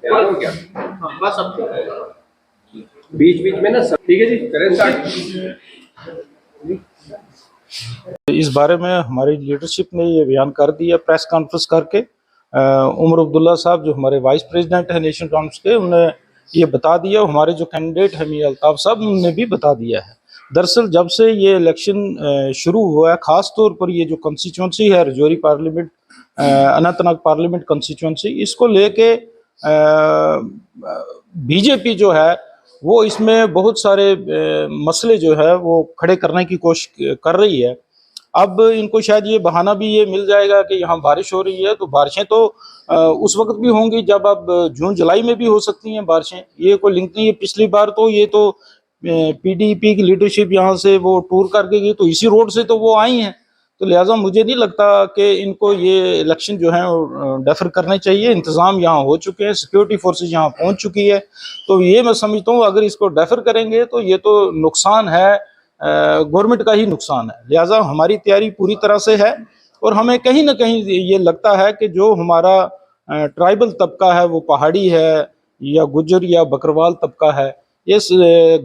तैयार हो क्या? हाँ, बस अब बीच बीच में ना सब ठीक है जी, करें स्टार्ट। इस बारे में हमारी लीडरशिप ने ये बयान कर दिया प्रेस कॉन्फ्रेंस करके। उमर अब्दुल्ला साहब जो हमारे वाइस प्रेसिडेंट हैं नेशनल कॉन्फ्रेंस के, उन्होंने ये बता दिया। हमारे जो कैंडिडेट है मियां अल्ताफ साहब, उन्होंने भी बता दिया है। दरअसल जब से ये इलेक्शन शुरू हुआ है, ख़ास तौर पर ये जो कंस्टिट्यूंसी है Rajouri parliament, Anantnag parliament constituency, इसको लेके बीजेपी जो है वो इसमें बहुत सारे मसले जो है वो खड़े करने की कोशिश कर रही है। अब इनको शायद ये बहाना भी ये मिल जाएगा कि यहाँ बारिश हो रही है, तो बारिशें तो उस वक्त भी होंगी जब अब जून जुलाई में भी हो सकती हैं बारिशें, ये कोई लिंक नहीं है। पिछली बार तो ये तो पीडीपी की लीडरशिप यहाँ से वो टूर करके गई, तो इसी रोड से तो वो आई हैं। तो लिहाजा मुझे नहीं लगता कि इनको ये इलेक्शन जो है डेफर करने चाहिए। इंतज़ाम यहाँ हो चुके हैं, सिक्योरिटी फोर्सेज यहाँ पहुँच चुकी है। तो ये मैं समझता हूँ अगर इसको डेफर करेंगे तो ये तो नुकसान है, गवर्नमेंट का ही नुकसान है। लिहाजा हमारी तैयारी पूरी तरह से है और हमें कहीं ना कहीं ये लगता है कि जो हमारा ट्राइबल तबका है वो पहाड़ी है या गुज्जर या बकरवाल तबका है, इस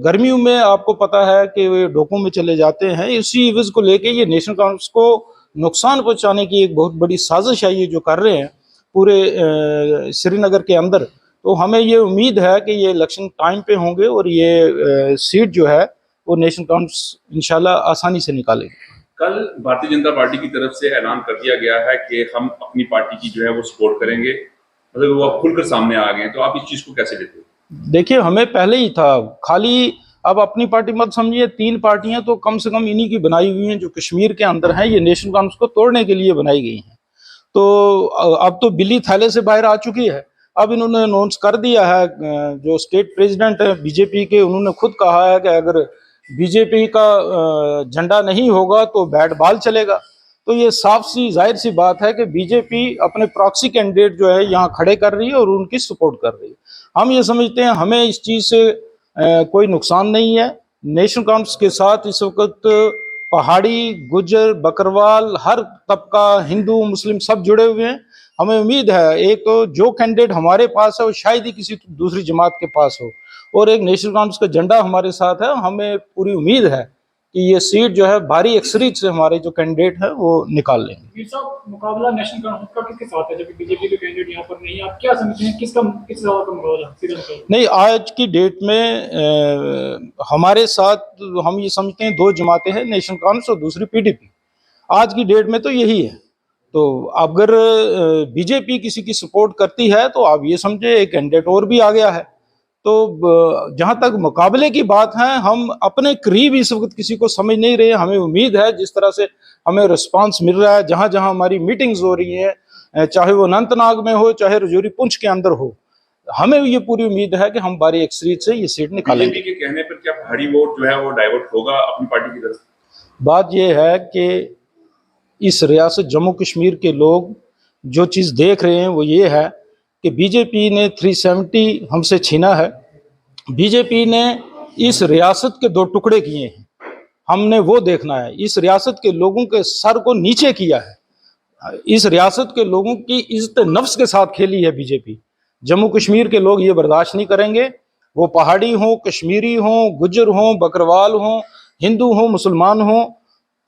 गर्मियों में आपको पता है कि वे डोकों में चले जाते हैं। इसी एवज को लेके ये नेशनल कांग्रेस को नुकसान पहुंचाने की एक बहुत बड़ी साजिश है ये जो कर रहे हैं पूरे श्रीनगर के अंदर। तो हमें ये उम्मीद है कि ये इलेक्शन टाइम पे होंगे और ये सीट जो है वो नेशनल कांग्रेस इंशाल्लाह आसानी से निकालेगी। कल भारतीय जनता पार्टी की तरफ से ऐलान कर दिया गया है कि हम अपनी पार्टी की जो है वो सपोर्ट करेंगे, मतलब वो अब खुलकर सामने आ गए हैं, तो आप इस चीज को कैसे लेते हो? देखिए, हमें पहले ही था, खाली अब अपनी पार्टी मत समझिए। 3 पार्टियां तो कम से कम इन्हीं की बनाई हुई हैं जो कश्मीर के अंदर हैं, ये नेशनल कांग्रेस को तोड़ने के लिए बनाई गई हैं। तो अब तो बिल्ली थैले से बाहर आ चुकी है। अब इन्होंने अनाउंस कर दिया है, जो स्टेट प्रेसिडेंट है बीजेपी के, उन्होंने खुद कहा है कि अगर बीजेपी का झंडा नहीं होगा तो बैट बॉल चलेगा। तो ये साफ सी जाहिर सी बात है कि बीजेपी अपने प्रॉक्सी कैंडिडेट जो है यहाँ खड़े कर रही है और उनकी सपोर्ट कर रही है। हम ये समझते हैं हमें इस चीज़ से कोई नुकसान नहीं है। नेशनल कांफ्रेंस के साथ इस वक्त पहाड़ी, गुज्जर, बकरवाल, हर तबका, हिंदू मुस्लिम सब जुड़े हुए हैं। हमें उम्मीद है एक तो जो कैंडिडेट हमारे पास है वो शायद ही किसी दूसरी जमात के पास हो, और एक नेशनल कांफ्रेंस का झंडा हमारे साथ है। हमें पूरी उम्मीद है कि ये सीट जो है भारी अक्सरियत से हमारे जो कैंडिडेट है वो निकाल लेंगे। मीर साहब, मुकाबला नेशनल कांफ्रेंस का किसके साथ है जबकि बीजेपी के कैंडिडेट यहाँ पर नहीं है? आप क्या समझते हैं किस ज्यादा का मुकाबला? नहीं, आज की डेट में हमारे साथ हम ये समझते हैं 2 जमातें हैं, नेशनल कांफ्रेंस और दूसरी पीडीपी। आज की डेट में तो यही है। तो अगर बीजेपी किसी की सपोर्ट करती है तो आप ये समझे एक कैंडिडेट और भी आ गया है। तो जहां तक मुकाबले की बात है, हम अपने करीब इस वक्त किसी को समझ नहीं रहे। हमें उम्मीद है जिस तरह से हमें रिस्पांस मिल रहा है, जहां जहां हमारी मीटिंग्स हो रही हैं, चाहे वो अनंतनाग में हो चाहे रजौरी पुंछ के अंदर हो, हमें ये पूरी उम्मीद है कि हम भारी अक्सरियत से ये सीट निकालेंगे। बीजेपी के कहने पर क्या पहाड़ी वोट जो है वो डाइवर्ट होगा अपनी पार्टी की तरफ? बात यह है कि इस रियासत जम्मू कश्मीर के लोग जो चीज़ देख रहे हैं वो ये है कि बीजेपी ने 370 हमसे छीना है। बीजेपी ने इस रियासत के 2 टुकड़े किए हैं, हमने वो देखना है। इस रियासत के लोगों के सर को नीचे किया है, इस रियासत के लोगों की इज्जत नफ्स के साथ खेली है बीजेपी। जम्मू कश्मीर के लोग ये बर्दाश्त नहीं करेंगे, वो पहाड़ी हों, कश्मीरी हों, गुज्जर हों, बकरवाल हों, हिंदू हों, मुसलमान हों,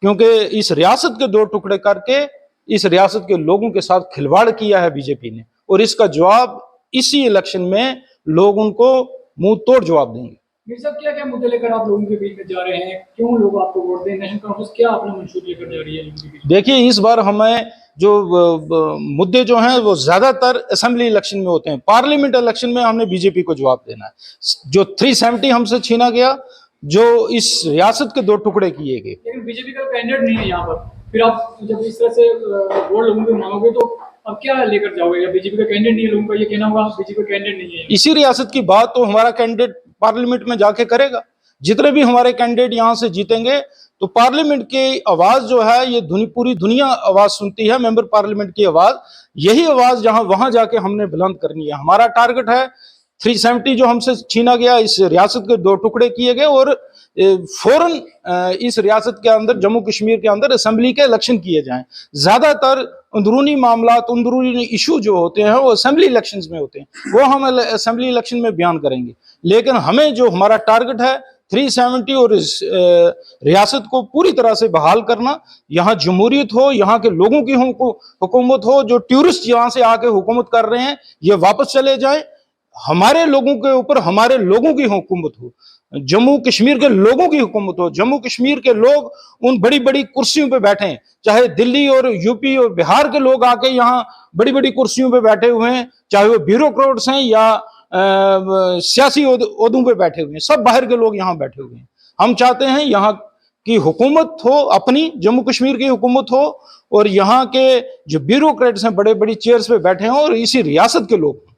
क्योंकि इस रियासत के 2 टुकड़े करके इस रियासत के लोगों के साथ खिलवाड़ किया है बीजेपी ने, और इसका जवाब इसी इलेक्शन में लोग उनको मुंह तोड़ जवाब देंगे। मीर साहब, क्या क्या मुद्दे लेकर आप लोगों के बीच में जा रहे हैं? क्यों लोग आपको वोट दें? नेशनल कांफ्रेंस क्या अपना मंशूर लेकर जा रही है लोगों के बीच? देखिए, इस बार हमें जो मुद्दे जो हैं वो ज्यादातर असेंबली इलेक्शन में होते हैं। पार्लियामेंट इलेक्शन में हमने बीजेपी को जवाब देना है। जो 370 हमसे छीना गया, जो इस रियासत के 2 टुकड़े किए गए। लेकिन बीजेपी का कैंडिडेट नहीं है यहाँ पर, फिर आप जब इस तरह से वोट लोगों को मांगोगे तो अब क्या लेकर जाओगे? या बीजेपी का कैंडिडेट नहीं है, लोगों का ये कहना होगा बीजेपी का कैंडिडेट नहीं है। इसी रियासत की बात तो हमारा कैंडिडेट पार्लियामेंट में जाके करेगा। जितने भी हमारे कैंडिडेट यहाँ से जीतेंगे तो पार्लियामेंट की आवाज जो है ये पूरी दुनिया आवाज सुनती है, मेंबर पार्लियामेंट की आवाज। यही आवाज जहां वहां जाके हमने बुलंद करनी है। हमारा टारगेट है 370 जो हमसे छीना गया, इस रियासत के 2 टुकड़े किए गए और फौरन इस रियासत के अंदर, जम्मू कश्मीर के अंदर असेंबली के इलेक्शन किए जाएं। ज्यादातर अंदरूनी मामलात, अंदरूनी इशू जो होते हैं वो असेंबली इलेक्शंस में होते हैं, वो हम असेंबली इलेक्शन में बयान करेंगे। लेकिन हमें जो हमारा टारगेट है 370 और इस रियासत को पूरी तरह से बहाल करना, यहाँ जमहूरियत हो, यहाँ के लोगों की हुकूमत हो, जो टूरिस्ट यहाँ से आके हुकूमत कर रहे हैं ये वापस चले जाएं, हमारे लोगों के ऊपर हमारे लोगों की हुकूमत हो, जम्मू कश्मीर के लोगों की हुकूमत हो, जम्मू कश्मीर के लोग उन बड़ी बड़ी कुर्सियों पे बैठे हैं, चाहे दिल्ली और यूपी और बिहार के लोग आके यहाँ बड़ी बड़ी कुर्सियों पे बैठे हुए हैं, चाहे वो ब्यूरोक्रेट्स हैं या सियासी ओहदों पे बैठे हुए हैं, सब बाहर के लोग यहाँ बैठे हुए हैं। हम चाहते हैं यहाँ की हुकूमत हो, अपनी जम्मू कश्मीर की हुकूमत हो, और यहाँ के जो ब्यूरोक्रेट्स हैं बड़े बड़ी चेयर्स पे बैठे हैं और इसी रियासत के लोग।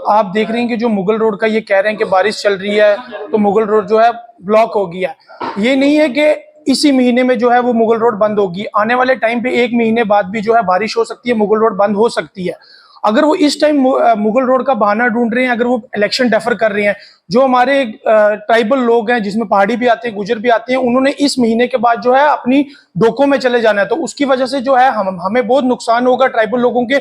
आप देख रहे हैं कि जो मुगल रोड का ये कह रहे हैं कि बारिश चल रही है तो मुगल रोड जो है ब्लॉक हो गया। ये नहीं है कि इसी महीने में जो है वो मुगल रोड बंद होगी, आने वाले टाइम पे 1 महीने बाद भी जो है बारिश हो सकती है, मुगल रोड बंद हो सकती है। अगर वो इस टाइम मुगल रोड का बहाना ढूंढ रहे हैं, अगर वो इलेक्शन डेफर कर रहे हैं, जो हमारे ट्राइबल लोग हैं जिसमें पहाड़ी भी आते हैं, गुजर भी आते हैं, उन्होंने इस महीने के बाद जो है अपनी डोकों में चले जाना है, तो उसकी वजह से जो है हमें बहुत नुकसान होगा। ट्राइबल लोगों के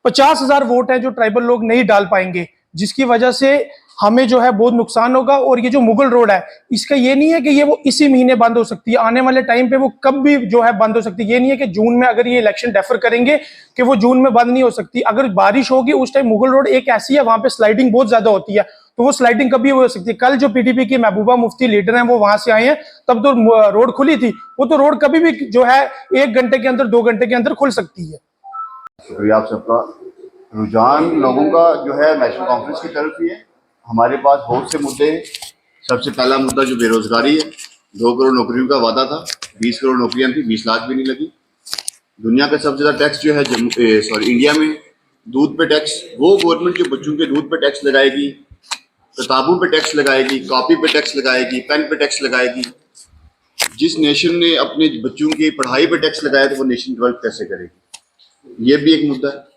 50,000 वोट हैं जो ट्राइबल लोग नहीं डाल पाएंगे, जिसकी वजह से हमें जो है बहुत नुकसान होगा। और ये जो मुगल रोड है इसका ये नहीं है कि ये वो इसी महीने बंद हो सकती है, आने वाले टाइम पे वो कब भी जो है बंद हो सकती है। ये नहीं है कि जून में अगर ये इलेक्शन डेफर करेंगे कि वो जून में बंद नहीं हो सकती। अगर बारिश होगी उस टाइम मुगल रोड एक ऐसी है, वहां पे स्लाइडिंग बहुत ज्यादा होती है, तो वो स्लाइडिंग कभी हो सकती है। कल जो पीडीपी की महबूबा मुफ्ती लीडर हैं वो वहां से आए हैं, तब तो रोड खुली थी, वो तो रोड कभी भी जो है 1 घंटे के अंदर 2 घंटे के अंदर खुल सकती है। शुक्रिया आप सबका। रुझान लोगों का जो है नेशनल कॉन्फ्रेंस की तरफ ही है। हमारे पास बहुत से मुद्दे हैं। सबसे पहला मुद्दा जो बेरोजगारी है, 2 करोड़ नौकरियों का वादा था, 20 करोड़ नौकरियां थी, 20 लाख भी नहीं लगी। दुनिया का सबसे ज्यादा टैक्स जो है इंडिया में दूध पे टैक्स, वो गवर्नमेंट जो बच्चों के दूध पे टैक्स लगाएगी, किताबों पे टैक्स लगाएगी, कॉपी पे टैक्स लगाएगी, पेन पे टैक्स लगाएगी। जिस नेशन ने अपने बच्चों की पढ़ाई पे टैक्स लगाया तो वो नेशन डेवलप कैसे करेगी, ये भी एक मुद्दा है।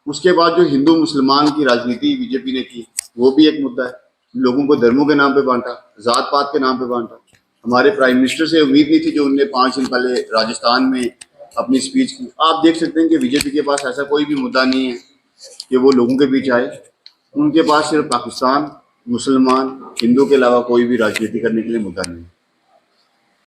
उसके बाद जो हिंदू मुसलमान की राजनीति बीजेपी ने की, वो भी एक मुद्दा है। लोगों को धर्मों के नाम पे बांटा, जात पात के नाम पे बांटा। हमारे प्राइम मिनिस्टर से उम्मीद नहीं थी जो उनने 5 दिन पहले राजस्थान में अपनी स्पीच की। आप देख सकते हैं कि बीजेपी के पास ऐसा कोई भी मुद्दा नहीं है कि वो लोगों के बीच आए। उनके पास सिर्फ पाकिस्तान, मुसलमान, हिंदू के अलावा कोई भी राजनीति करने के लिए मुद्दा नहीं है।